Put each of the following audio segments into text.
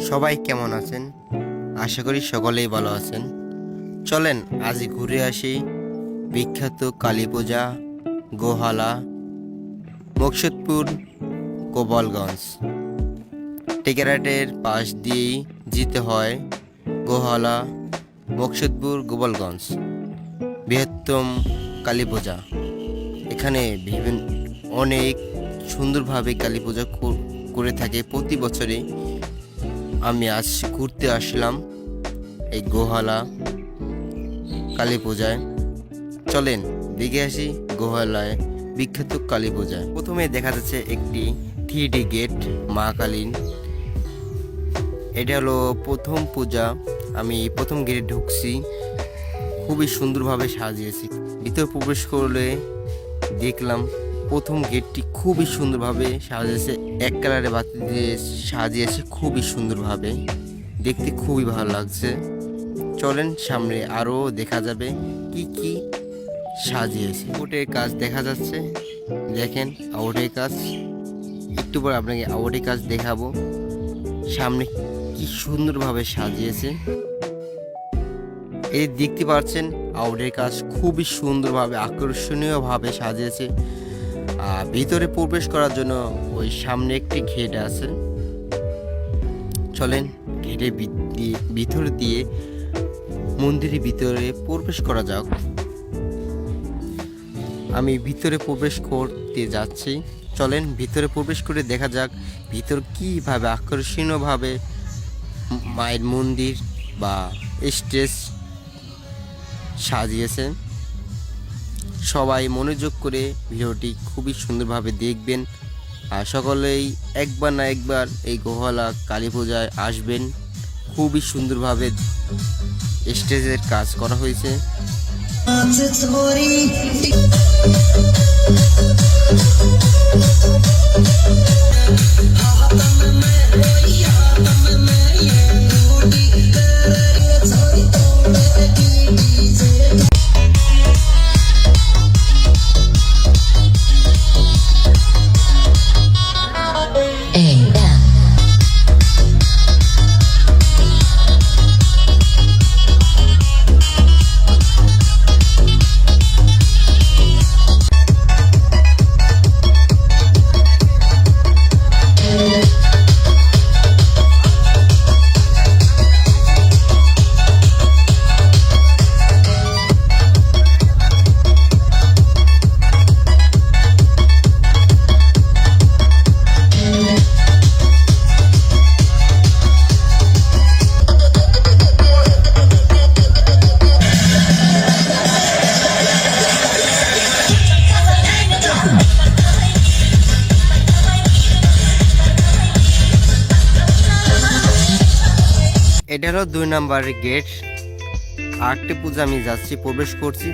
সবাই কেমন আছেন? আশা করি সকলেই ভালো আছেন। চলেন আজ ঘুরে আসি বিখ্যাত কালী পূজা গোহালা মুকসুদপুর গোপালগঞ্জ। টেকেরাটের পাশ দিয়েই যেতে হয় গোহালা মুকসুদপুর গোপালগঞ্জ বৃহত্তম কালী পূজা। এখানে অনেক সুন্দরভাবে কালী পূজা করে থাকে প্রতি বছরে। আমি আজ ঘুরতে আসলাম এই গোহালা কালী পূজায়। চলেন দেখে আসি গোহালায় বিখ্যাত কালী পূজায়। প্রথমে দেখা যাচ্ছে একটি 3D গেট মা কালীর। এটা হলো প্রথম পূজা। আমি প্রথম গেটে ঢুকছি, খুবই সুন্দরভাবে সাজিয়েছি। ভিতরে প্রবেশ করলে দেখলাম প্রথম গেটটি খুবই সুন্দরভাবে সাজিয়েছে, এক কালারে বাতি দিয়ে সাজিয়েছে খুবই সুন্দরভাবে, দেখতে খুবই ভালো লাগছে। চলেন সামনে আরও দেখা যাবে কি কি সাজিয়েছে। আউটের কাজ দেখা যাচ্ছে, দেখেন আউটের কাজ। একটু পর আপনাকে আউটের কাজ দেখাবো সামনে কি সুন্দরভাবে সাজিয়েছে। এই দেখতে পাচ্ছেন আউটের কাজ খুবই সুন্দরভাবে আকর্ষণীয়ভাবে সাজিয়েছে। ভিতরে প্রবেশ করার জন্য ওই সামনে একটি গেট আছে। চলেন গেটের ভিতর দিয়ে মন্দিরের ভিতরে প্রবেশ করা যাক। আমি ভিতরে প্রবেশ করতে যাচ্ছি। চলেন ভিতরে প্রবেশ করে দেখা যাক ভিতর কীভাবে আকর্ষণীয়ভাবে মায়ের মন্দির বা স্টেজ সাজিয়েছে। সবাই মনোযোগ করে ভিডিওটি খুবই সুন্দরভাবে দেখবেন। আর সকলেই একবার না একবার এই গোহালা কালী পূজায় আসবেন। খুবই সুন্দরভাবে স্টেজের কাজ করা হয়েছে। এটা হলো 2 নাম্বার গেট। আরেকটি পূজা আমি যাচ্ছি, প্রবেশ করছি।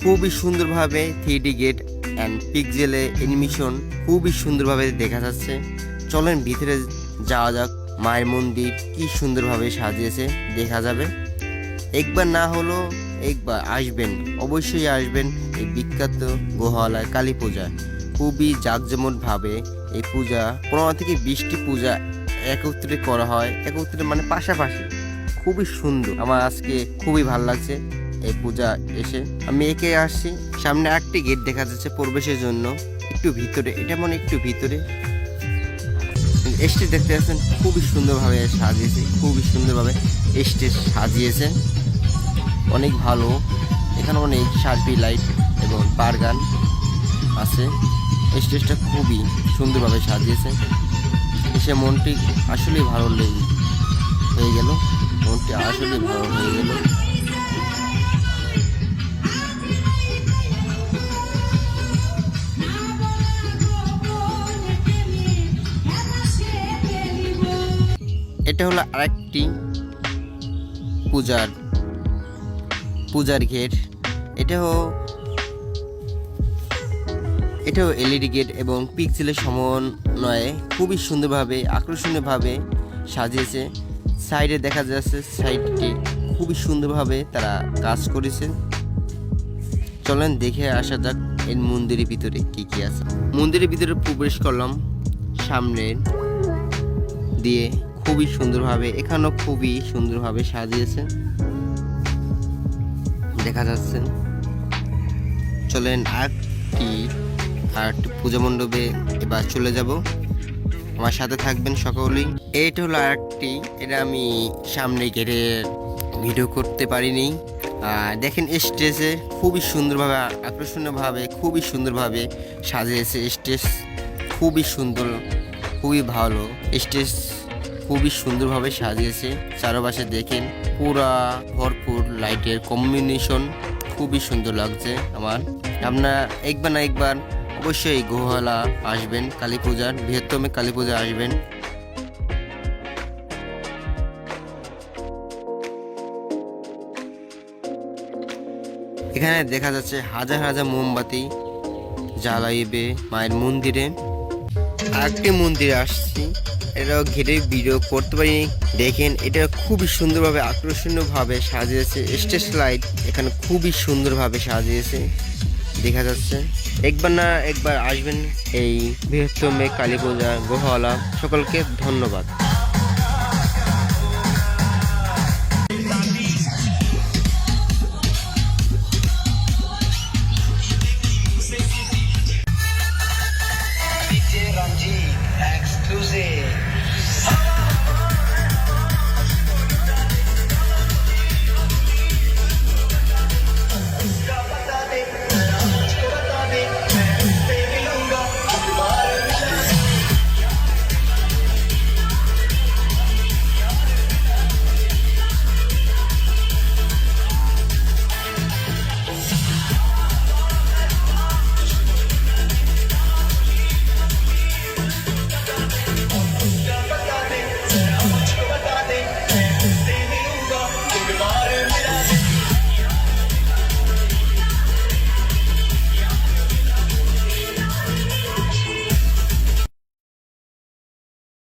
খুবই সুন্দরভাবে 3D গেট অ্যান্ড পিক্সেলে অ্যানিমেশন খুবই সুন্দরভাবে দেখা যাচ্ছে। চলেন ভিতরে যাওয়া যাক। মায়ের মন্দির কি সুন্দরভাবে সাজিয়েছে দেখা যাবে। একবার না হলো একবার আসবেন, অবশ্যই আসবেন এই বিখ্যাত গোহালায় কালী পূজা। খুবই জাঁকজমকভাবে এই পূজা 15 থেকে 20টি পূজা একত্রে করা হয়। একত্রে মানে পাশাপাশি, খুবই সুন্দর। আমার আজকে খুবই ভালো লাগছে এই পূজা এসে। আমি একে আসছি। সামনে একটি গেট দেখা যাচ্ছে প্রবেশের জন্য, একটু ভিতরে। এটা মানে একটু ভিতরে স্টেজ দেখতে পাচ্ছেন, খুবই সুন্দরভাবে সাজিয়েছে। খুবই সুন্দরভাবে স্টেজ সাজিয়েছে, অনেক ভালো। এখানে অনেক শার্পি লাইট এবং পারগান আছে। স্টেজটা খুবই সুন্দরভাবে সাজিয়েছে। এসে মনটি আসলেই ভালো হয়ে গেল। মনটি আসলে ভালো হয়ে গেল। এটা হলো আরেকটি পূজার গেট। এটাও এলইডি গেট এবং পিক্সেলের সমন্বয়ে খুবই সুন্দরভাবে আকর্ষণীয়ভাবে সাজিয়েছে। সাইডে দেখা যাচ্ছে সাইডটি খুবই সুন্দরভাবে তারা কাজ করেছে। চলেন দেখে আসা যাক এর মন্দিরের ভিতরে কি কি আছে। মন্দিরের ভিতরে প্রবেশ করলাম সামনে দিয়ে। খুবই সুন্দরভাবে, এখানেও খুবই সুন্দরভাবে সাজিয়েছে, দেখা যাচ্ছে। চলেন আরেকটি পূজা মণ্ডপে এবার চলে যাব, আমার সাথে থাকবেন সকলেই। এইটা হলো আরেকটি, এটা আমি সামনে গেটে ভিডিও করতে পারিনি। দেখেন স্টেজে খুবই সুন্দরভাবে, আকর্ষণীয়ভাবে, খুবই সুন্দরভাবে সাজিয়েছে স্টেজ, খুবই সুন্দর, খুবই ভালো স্টেজ, খুবই সুন্দরভাবে সাজিয়েছে। চারপাশে দেখেন পুরা ভরপুর লাইটের কম্বিনেশন, খুবই সুন্দর লাগছে আমার। আপনারা একবার না একবার অবশ্যই গোহালা আসবেন, কালী পূজার, বৃহত্তম কালী পূজা আসবেন। এখানে দেখা যাচ্ছে হাজার হাজার মোমবাতি জ্বালাইবে মায়ের মন্দিরে। আরেকটি মন্দিরে আসছি, এটাও ঘিরে ভিডিও করতে পারিনি। দেখেন এটা খুবই সুন্দরভাবে, আকর্ষণীয়ভাবে সাজিয়েছে, স্টেজ লাইট এখানে খুবই সুন্দরভাবে সাজিয়েছে, দেখা যাচ্ছে। একবার না একবার আসবেন এই বৃহত্তম কালী পূজা গোহালা। সকলকে ধন্যবাদ।